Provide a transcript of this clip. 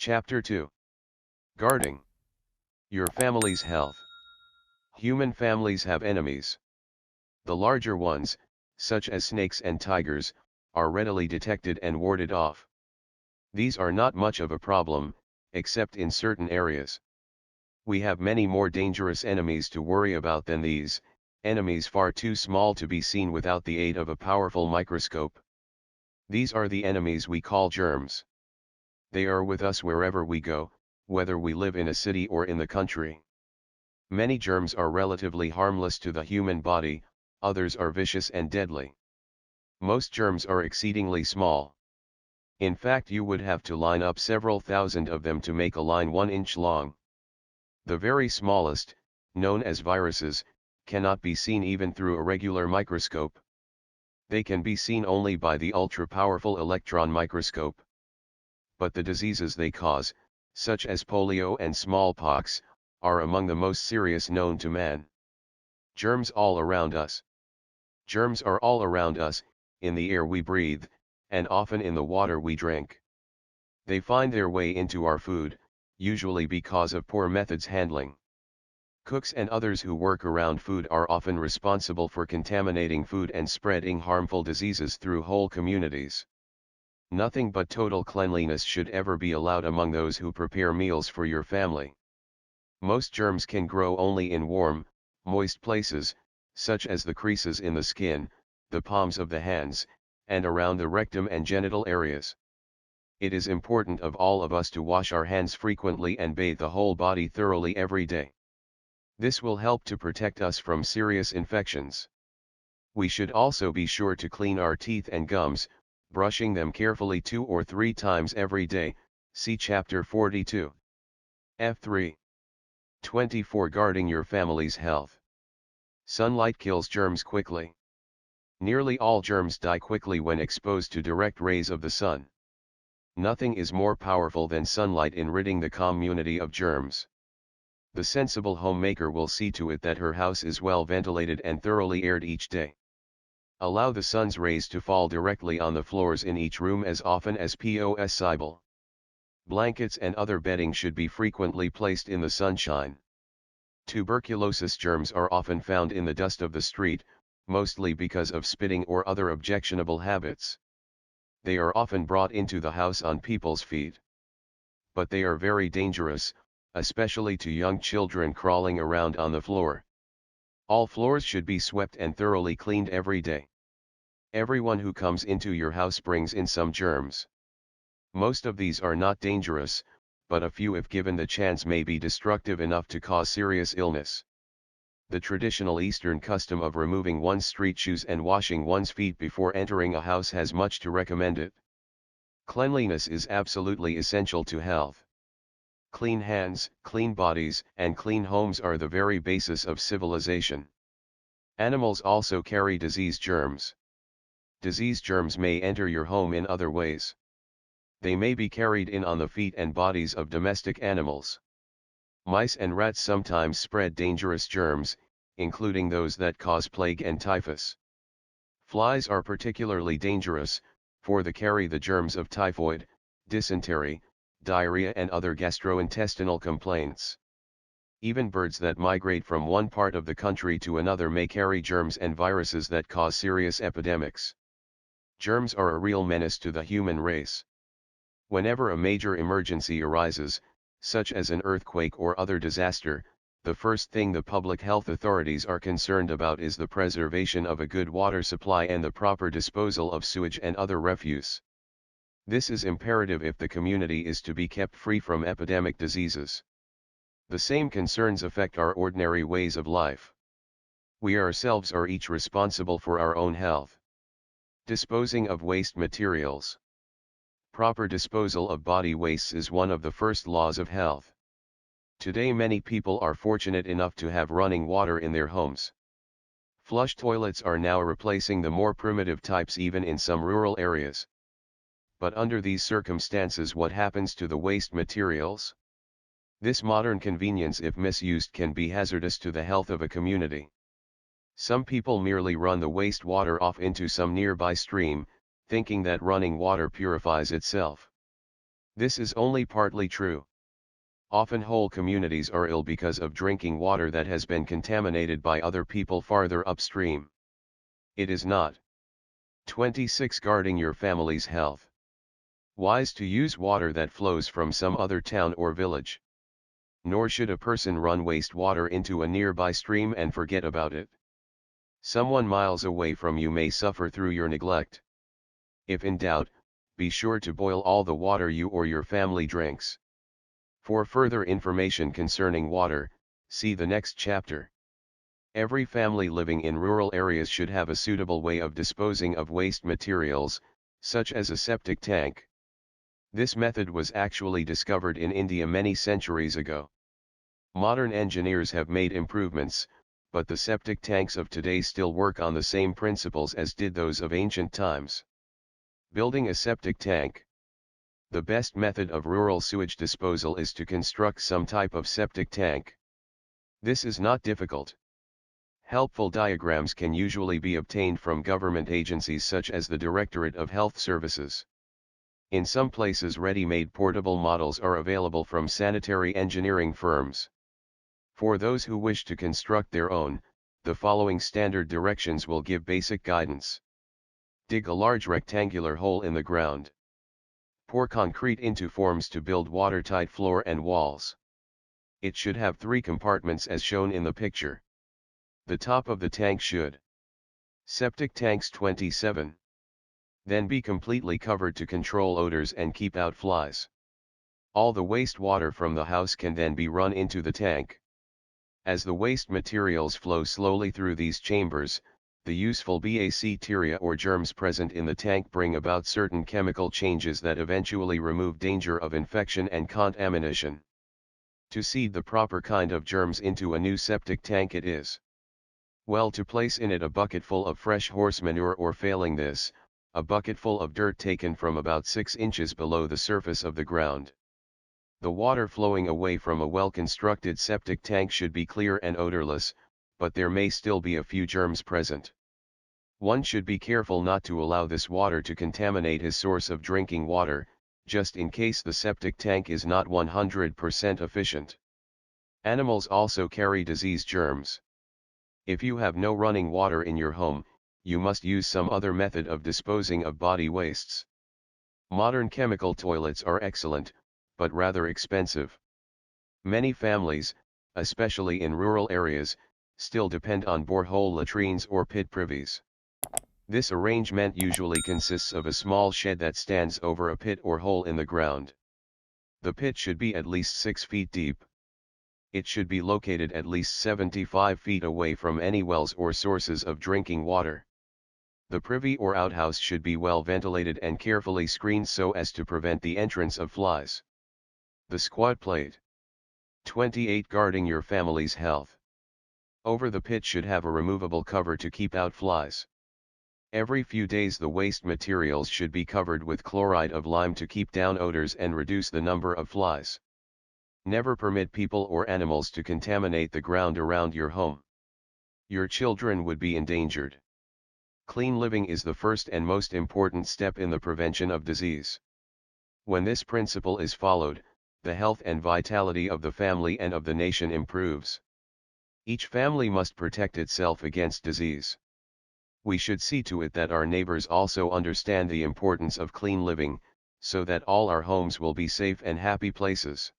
Chapter 2. Guarding your family's health. Human families have enemies. The larger ones, such as snakes and tigers, are readily detected and warded off. These are not much of a problem, except in certain areas. We have many more dangerous enemies to worry about than these, enemies far too small to be seen without the aid of a powerful microscope. These are the enemies we call germs. They are with us wherever we go, whether we live in a city or in the country. Many germs are relatively harmless to the human body, others are vicious and deadly. Most germs are exceedingly small. In fact, you would have to line up several thousand of them to make a line 1 inch long. The very smallest, known as viruses, cannot be seen even through a regular microscope. They can be seen only by the ultra-powerful electron microscope. But the diseases they cause, such as polio and smallpox, are among the most serious known to man. Germs all around us. Germs are all around us, in the air we breathe, and often in the water we drink. They find their way into our food, usually because of poor methods handling. Cooks and others who work around food are often responsible for contaminating food and spreading harmful diseases through whole communities. Nothing but total cleanliness should ever be allowed among those who prepare meals for your family. Most germs can grow only in warm, moist places, such as the creases in the skin, the palms of the hands, and around the rectum and genital areas. It is important of all of us to wash our hands frequently and bathe the whole body thoroughly every day. This will help to protect us from serious infections. We should also be sure to clean our teeth and gums, brushing them carefully 2 or 3 times every day, see Chapter 42. F3. 24. Guarding your family's health. Sunlight kills germs quickly. Nearly all germs die quickly when exposed to direct rays of the sun. Nothing is more powerful than sunlight in ridding the community of germs. The sensible homemaker will see to it that her house is well ventilated and thoroughly aired each day. Allow the sun's rays to fall directly on the floors in each room as often as possible. Blankets and other bedding should be frequently placed in the sunshine. Tuberculosis germs are often found in the dust of the street, mostly because of spitting or other objectionable habits. They are often brought into the house on people's feet. But they are very dangerous, especially to young children crawling around on the floor. All floors should be swept and thoroughly cleaned every day. Everyone who comes into your house brings in some germs. Most of these are not dangerous, but a few, if given the chance, may be destructive enough to cause serious illness. The traditional Eastern custom of removing one's street shoes and washing one's feet before entering a house has much to recommend it. Cleanliness is absolutely essential to health. Clean hands, clean bodies, and clean homes are the very basis of civilization. Animals also carry disease germs. Disease germs may enter your home in other ways. They may be carried in on the feet and bodies of domestic animals. Mice and rats sometimes spread dangerous germs, including those that cause plague and typhus. Flies are particularly dangerous, for they carry the germs of typhoid, dysentery, diarrhea and other gastrointestinal complaints. Even birds that migrate from one part of the country to another may carry germs and viruses that cause serious epidemics. Germs are a real menace to the human race. Whenever a major emergency arises, such as an earthquake or other disaster, the first thing the public health authorities are concerned about is the preservation of a good water supply and the proper disposal of sewage and other refuse. This is imperative if the community is to be kept free from epidemic diseases. The same concerns affect our ordinary ways of life. We ourselves are each responsible for our own health. Disposing of waste materials. Proper disposal of body wastes is one of the first laws of health. Today many people are fortunate enough to have running water in their homes. Flush toilets are now replacing the more primitive types even in some rural areas. But under these circumstances, what happens to the waste materials? This modern convenience, if misused, can be hazardous to the health of a community. Some people merely run the wastewater off into some nearby stream, thinking that running water purifies itself. This is only partly true. Often whole communities are ill because of drinking water that has been contaminated by other people farther upstream. It is not. 26. Guarding your family's health. Wise to use water that flows from some other town or village. Nor should a person run wastewater into a nearby stream and forget about it. Someone miles away from you may suffer through your neglect. If in doubt, be sure to boil all the water you or your family drinks. For further information concerning water, see the next chapter. Every family living in rural areas should have a suitable way of disposing of waste materials, such as a septic tank. This method was actually discovered in India many centuries ago. Modern engineers have made improvements, but the septic tanks of today still work on the same principles as did those of ancient times. Building a septic tank. The best method of rural sewage disposal is to construct some type of septic tank. This is not difficult. Helpful diagrams can usually be obtained from government agencies such as the Directorate of Health Services. In some places ready-made portable models are available from sanitary engineering firms. For those who wish to construct their own, the following standard directions will give basic guidance. Dig a large rectangular hole in the ground. Pour concrete into forms to build watertight floor and walls. It should have 3 compartments as shown in the picture. The top of the tank should. Septic tanks 27. Then be completely covered to control odors and keep out flies. All the wastewater from the house can then be run into the tank. As the waste materials flow slowly through these chambers, the useful bacteria or germs present in the tank bring about certain chemical changes that eventually remove danger of infection and contamination. To seed the proper kind of germs into a new septic tank, it is well to place in it a bucketful of fresh horse manure, or failing this, a bucketful of dirt taken from about 6 inches below the surface of the ground. The water flowing away from a well-constructed septic tank should be clear and odorless, but there may still be a few germs present. One should be careful not to allow this water to contaminate his source of drinking water, just in case the septic tank is not 100% efficient. Animals also carry disease germs. If you have no running water in your home, you must use some other method of disposing of body wastes. Modern chemical toilets are excellent, but rather expensive. Many families, especially in rural areas, still depend on borehole latrines or pit privies. This arrangement usually consists of a small shed that stands over a pit or hole in the ground. The pit should be at least 6 feet deep. It should be located at least 75 feet away from any wells or sources of drinking water. The privy or outhouse should be well ventilated and carefully screened so as to prevent the entrance of flies. The squat plate. 28. Guarding your family's health. Over the pit should have a removable cover to keep out flies. Every few days the waste materials should be covered with chloride of lime to keep down odors and reduce the number of flies. Never permit people or animals to contaminate the ground around your home. Your children would be endangered. Clean living is the first and most important step in the prevention of disease. When this principle is followed, the health and vitality of the family and of the nation improves. Each family must protect itself against disease. We should see to it that our neighbors also understand the importance of clean living, so that all our homes will be safe and happy places.